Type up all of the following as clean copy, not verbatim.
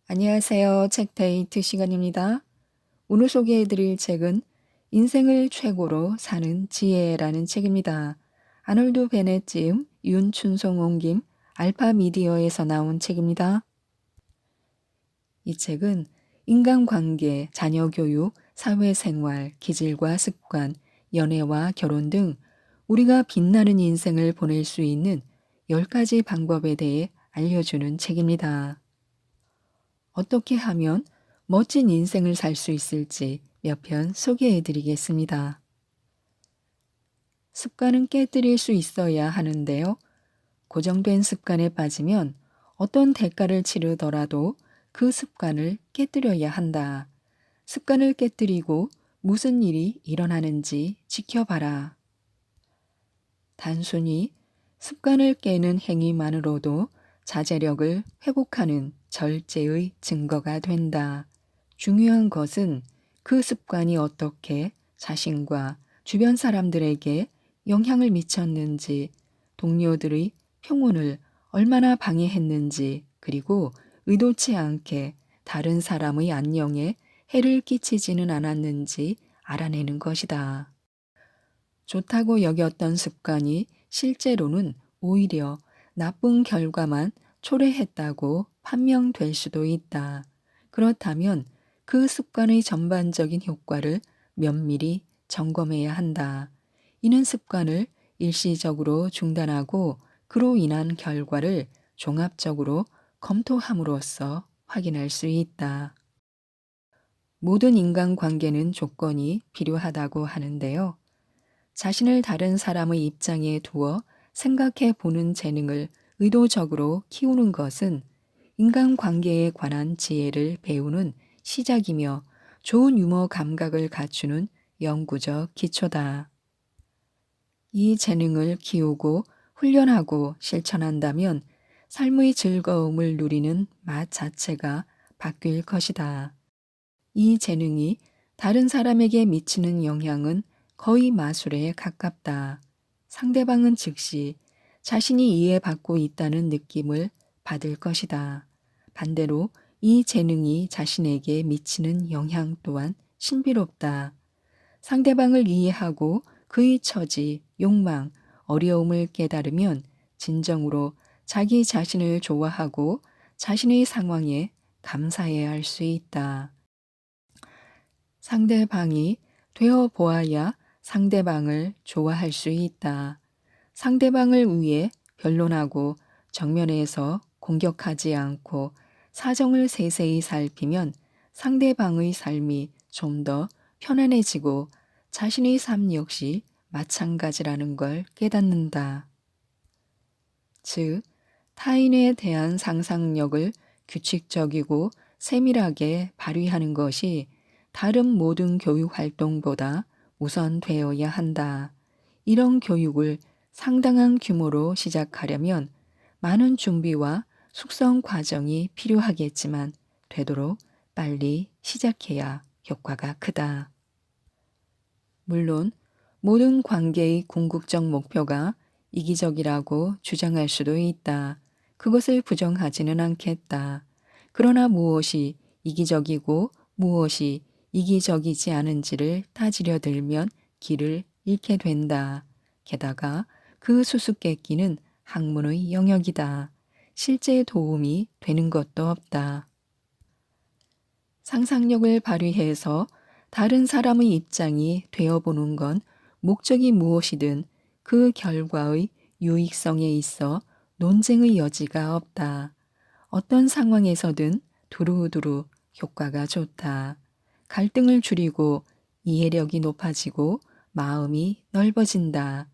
안녕하세요. 책데이트 시간입니다. 오늘 소개해드릴 책은 인생을 최고로 사는 지혜라는 책입니다. 아놀드 베넷 지음, 윤춘송 옮김, 알파미디어에서 나온 책입니다. 이 책은 인간관계, 자녀교육, 사회생활, 기질과 습관, 연애와 결혼 등 우리가 빛나는 인생을 보낼 수 있는 10가지 방법에 대해 알려주는 책입니다. 어떻게 하면 멋진 인생을 살 수 있을지 몇 편 소개해 드리겠습니다. 습관은 깨뜨릴 수 있어야 하는데요. 고정된 습관에 빠지면 어떤 대가를 치르더라도 그 습관을 깨뜨려야 한다. 습관을 깨뜨리고 무슨 일이 일어나는지 지켜봐라. 단순히 습관을 깨는 행위만으로도 자제력을 회복하는 절제의 증거가 된다. 중요한 것은 그 습관이 어떻게 자신과 주변 사람들에게 영향을 미쳤는지, 동료들의 평온을 얼마나 방해했는지, 그리고 의도치 않게 다른 사람의 안녕에 해를 끼치지는 않았는지 알아내는 것이다. 좋다고 여겼던 습관이 실제로는 오히려 나쁜 결과만 초래했다고 판명될 수도 있다. 그렇다면 그 습관의 전반적인 효과를 면밀히 점검해야 한다. 이는 습관을 일시적으로 중단하고 그로 인한 결과를 종합적으로 검토함으로써 확인할 수 있다. 모든 인간관계는 조건이 필요하다고 하는데요. 자신을 다른 사람의 입장에 두어 생각해 보는 재능을 의도적으로 키우는 것은 인간관계에 관한 지혜를 배우는 시작이며 좋은 유머 감각을 갖추는 영구적 기초다. 이 재능을 키우고 훈련하고 실천한다면 삶의 즐거움을 누리는 맛 자체가 바뀔 것이다. 이 재능이 다른 사람에게 미치는 영향은 거의 마술에 가깝다. 상대방은 즉시 자신이 이해받고 있다는 느낌을 받을 것이다. 반대로 이 재능이 자신에게 미치는 영향 또한 신비롭다. 상대방을 이해하고 그의 처지, 욕망, 어려움을 깨달으면 진정으로 자기 자신을 좋아하고 자신의 상황에 감사해야 할 수 있다. 상대방이 되어 보아야 상대방을 좋아할 수 있다. 상대방을 위해 변론하고 정면에서 공격하지 않고 사정을 세세히 살피면 상대방의 삶이 좀 더 편안해지고 자신의 삶 역시 마찬가지라는 걸 깨닫는다. 즉, 타인에 대한 상상력을 규칙적이고 세밀하게 발휘하는 것이 다른 모든 교육 활동보다 우선되어야 한다. 이런 교육을 상당한 규모로 시작하려면 많은 준비와 숙성 과정이 필요하겠지만 되도록 빨리 시작해야 효과가 크다. 물론 모든 관계의 궁극적 목표가 이기적이라고 주장할 수도 있다. 그것을 부정하지는 않겠다. 그러나 무엇이 이기적이고 무엇이 이기적이지 않은지를 따지려 들면 길을 잃게 된다. 게다가 그 수수께끼는 학문의 영역이다. 실제 도움이 되는 것도 없다. 상상력을 발휘해서 다른 사람의 입장이 되어보는 건 목적이 무엇이든 그 결과의 유익성에 있어 논쟁의 여지가 없다. 어떤 상황에서든 두루두루 효과가 좋다. 갈등을 줄이고 이해력이 높아지고 마음이 넓어진다.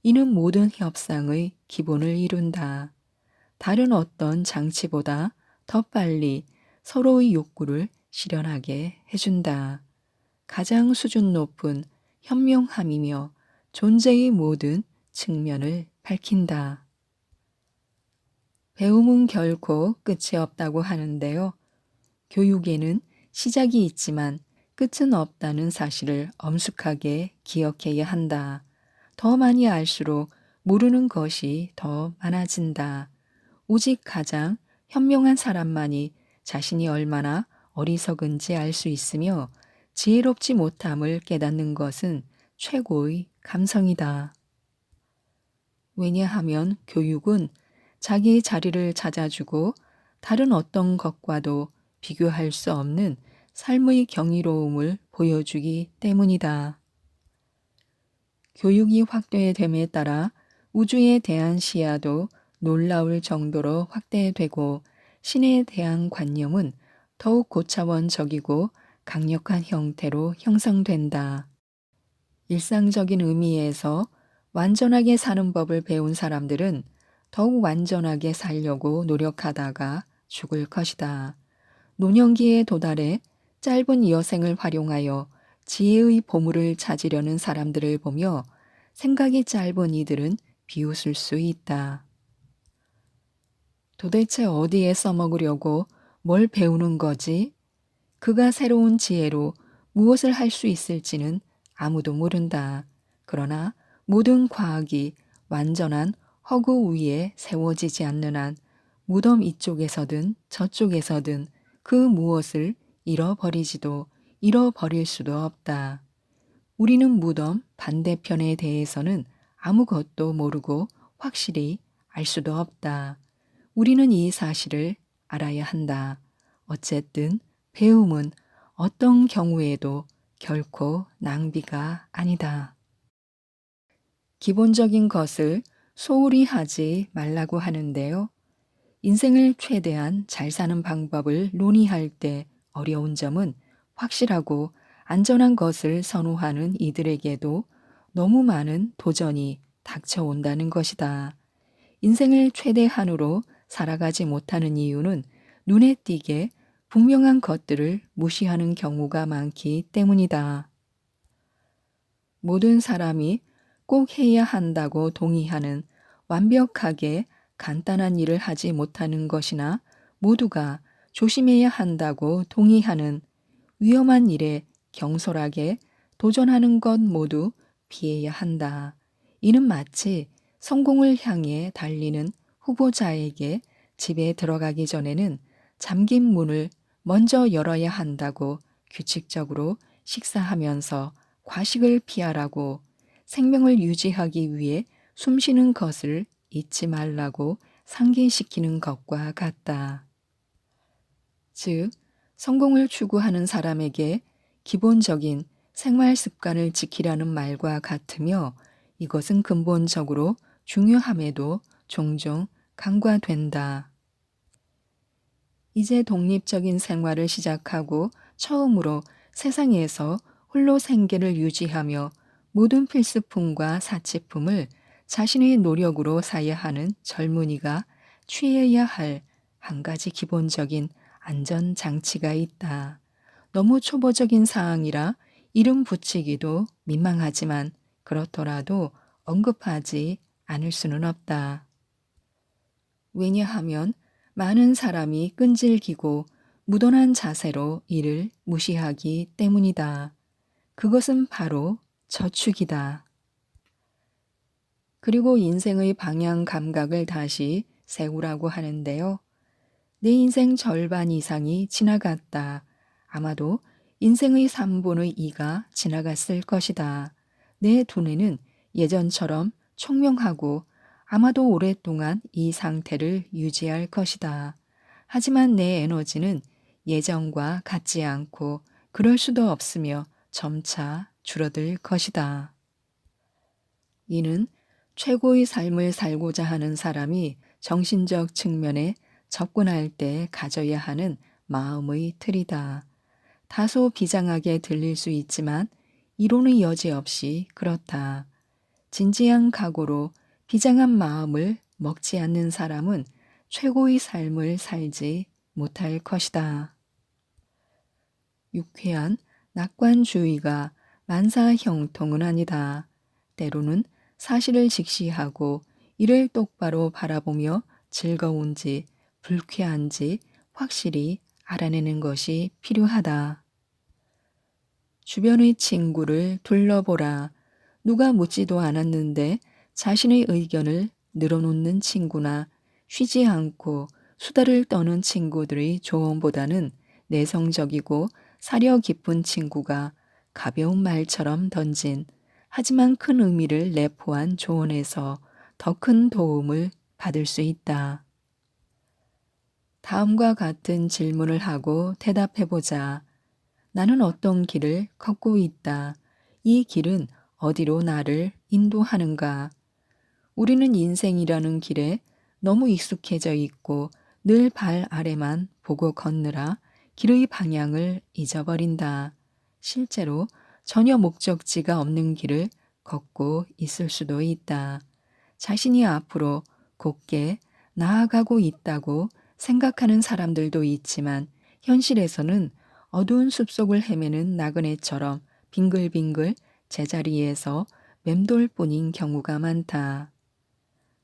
이는 모든 협상의 기본을 이룬다. 다른 어떤 장치보다 더 빨리 서로의 욕구를 실현하게 해준다. 가장 수준 높은 현명함이며 존재의 모든 측면을 밝힌다. 배움은 결코 끝이 없다고 하는데요. 교육에는 시작이 있지만 끝은 없다는 사실을 엄숙하게 기억해야 한다. 더 많이 알수록 모르는 것이 더 많아진다. 오직 가장 현명한 사람만이 자신이 얼마나 어리석은지 알 수 있으며 지혜롭지 못함을 깨닫는 것은 최고의 감성이다. 왜냐하면 교육은 자기 자리를 찾아주고 다른 어떤 것과도 비교할 수 없는 삶의 경이로움을 보여주기 때문이다. 교육이 확대됨에 따라 우주에 대한 시야도 놀라울 정도로 확대되고 신에 대한 관념은 더욱 고차원적이고 강력한 형태로 형성된다. 일상적인 의미에서 완전하게 사는 법을 배운 사람들은 더욱 완전하게 살려고 노력하다가 죽을 것이다. 노년기에 도달해 짧은 여생을 활용하여 지혜의 보물을 찾으려는 사람들을 보며 생각이 짧은 이들은 비웃을 수 있다. 도대체 어디에 써먹으려고 뭘 배우는 거지? 그가 새로운 지혜로 무엇을 할 수 있을지는 아무도 모른다. 그러나 모든 과학이 완전한 허구 위에 세워지지 않는 한 무덤 이쪽에서든 저쪽에서든 그 무엇을 잃어버리지도 잃어버릴 수도 없다. 우리는 무덤 반대편에 대해서는 아무것도 모르고 확실히 알 수도 없다. 우리는 이 사실을 알아야 한다. 어쨌든 배움은 어떤 경우에도 결코 낭비가 아니다. 기본적인 것을 소홀히 하지 말라고 하는데요. 인생을 최대한 잘 사는 방법을 논의할 때 어려운 점은 확실하고 안전한 것을 선호하는 이들에게도 너무 많은 도전이 닥쳐온다는 것이다. 인생을 최대한으로 살아가지 못하는 이유는 눈에 띄게 분명한 것들을 무시하는 경우가 많기 때문이다. 모든 사람이 꼭 해야 한다고 동의하는 완벽하게 간단한 일을 하지 못하는 것이나 모두가 조심해야 한다고 동의하는 위험한 일에 경솔하게 도전하는 것 모두 피해야 한다. 이는 마치 성공을 향해 달리는 후보자에게 집에 들어가기 전에는 잠긴 문을 먼저 열어야 한다고 규칙적으로 식사하면서 과식을 피하라고 생명을 유지하기 위해 숨쉬는 것을 잊지 말라고 상기시키는 것과 같다. 즉, 성공을 추구하는 사람에게 기본적인 생활 습관을 지키라는 말과 같으며 이것은 근본적으로 중요함에도 종종 간과된다. 이제 독립적인 생활을 시작하고 처음으로 세상에서 홀로 생계를 유지하며 모든 필수품과 사치품을 자신의 노력으로 사야 하는 젊은이가 취해야 할 한 가지 기본적인 안전장치가 있다. 너무 초보적인 사항이라 이름 붙이기도 민망하지만 그렇더라도 언급하지 않을 수는 없다. 왜냐하면 많은 사람이 끈질기고 무던한 자세로 이를 무시하기 때문이다. 그것은 바로 저축이다. 그리고 인생의 방향 감각을 다시 세우라고 하는데요. 내 인생 절반 이상이 지나갔다. 아마도 인생의 3분의 2가 지나갔을 것이다. 내 두뇌는 예전처럼 총명하고 아마도 오랫동안 이 상태를 유지할 것이다. 하지만 내 에너지는 예전과 같지 않고 그럴 수도 없으며 점차 줄어들 것이다. 이는 최고의 삶을 살고자 하는 사람이 정신적 측면에 접근할 때 가져야 하는 마음의 틀이다. 다소 비장하게 들릴 수 있지만 이론의 여지 없이 그렇다. 진지한 각오로 비장한 마음을 먹지 않는 사람은 최고의 삶을 살지 못할 것이다. 유쾌한 낙관주의가 만사형통은 아니다. 때로는 사실을 직시하고 이를 똑바로 바라보며 즐거운지 불쾌한지 확실히 알아내는 것이 필요하다. 주변의 친구를 둘러보라. 누가 묻지도 않았는데 자신의 의견을 늘어놓는 친구나 쉬지 않고 수다를 떠는 친구들의 조언보다는 내성적이고 사려 깊은 친구가 가벼운 말처럼 던진 하지만 큰 의미를 내포한 조언에서 더 큰 도움을 받을 수 있다. 다음과 같은 질문을 하고 대답해 보자. 나는 어떤 길을 걷고 있다. 이 길은 어디로 나를 인도하는가? 우리는 인생이라는 길에 너무 익숙해져 있고 늘 발 아래만 보고 걷느라 길의 방향을 잊어버린다. 실제로 전혀 목적지가 없는 길을 걷고 있을 수도 있다. 자신이 앞으로 곧게 나아가고 있다고 생각하는 사람들도 있지만 현실에서는 어두운 숲속을 헤매는 나그네처럼 빙글빙글 제자리에서 맴돌 뿐인 경우가 많다.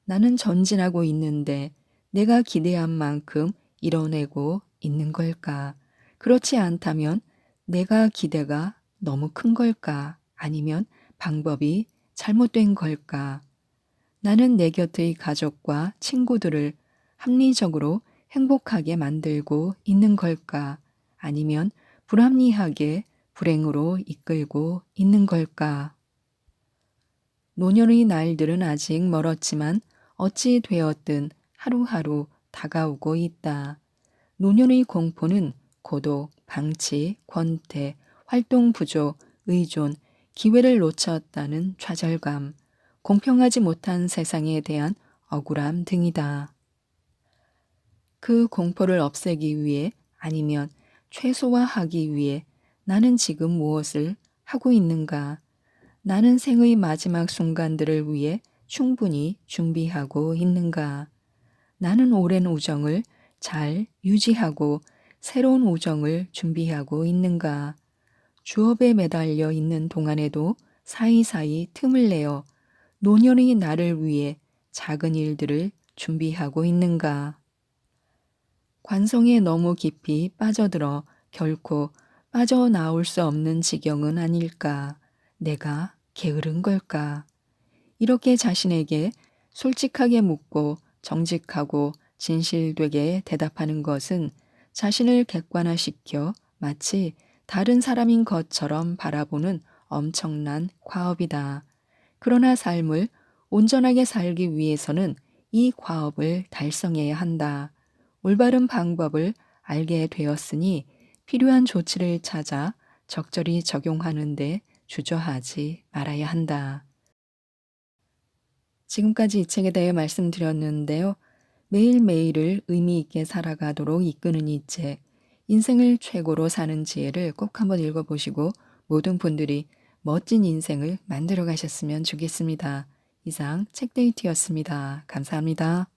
나는 전진하고 있는데 내가 기대한 만큼 이뤄내고 있는 걸까? 그렇지 않다면 내가 기대가 너무 큰 걸까? 아니면 방법이 잘못된 걸까? 나는 내 곁의 가족과 친구들을 합리적으로 행복하게 만들고 있는 걸까? 아니면 불합리하게 불행으로 이끌고 있는 걸까? 노년의 날들은 아직 멀었지만 어찌 되었든 하루하루 다가오고 있다. 노년의 공포는 고독, 방치, 권태, 활동 부족, 의존, 기회를 놓쳤다는 좌절감, 공평하지 못한 세상에 대한 억울함 등이다. 그 공포를 없애기 위해 아니면 최소화하기 위해 나는 지금 무엇을 하고 있는가? 나는 생의 마지막 순간들을 위해 충분히 준비하고 있는가? 나는 오랜 우정을 잘 유지하고 새로운 우정을 준비하고 있는가? 주업에 매달려 있는 동안에도 사이사이 틈을 내어 노년의 나를 위해 작은 일들을 준비하고 있는가? 관성에 너무 깊이 빠져들어 결코 빠져나올 수 없는 지경은 아닐까? 내가 게으른 걸까? 이렇게 자신에게 솔직하게 묻고 정직하고 진실되게 대답하는 것은 자신을 객관화시켜 마치 다른 사람인 것처럼 바라보는 엄청난 과업이다. 그러나 삶을 온전하게 살기 위해서는 이 과업을 달성해야 한다. 올바른 방법을 알게 되었으니 필요한 조치를 찾아 적절히 적용하는데 주저하지 말아야 한다. 지금까지 이 책에 대해 말씀드렸는데요. 매일매일을 의미 있게 살아가도록 이끄는 이 책, 인생을 최고로 사는 지혜를 꼭 한번 읽어보시고 모든 분들이 멋진 인생을 만들어 가셨으면 좋겠습니다. 이상 책데이트였습니다. 감사합니다.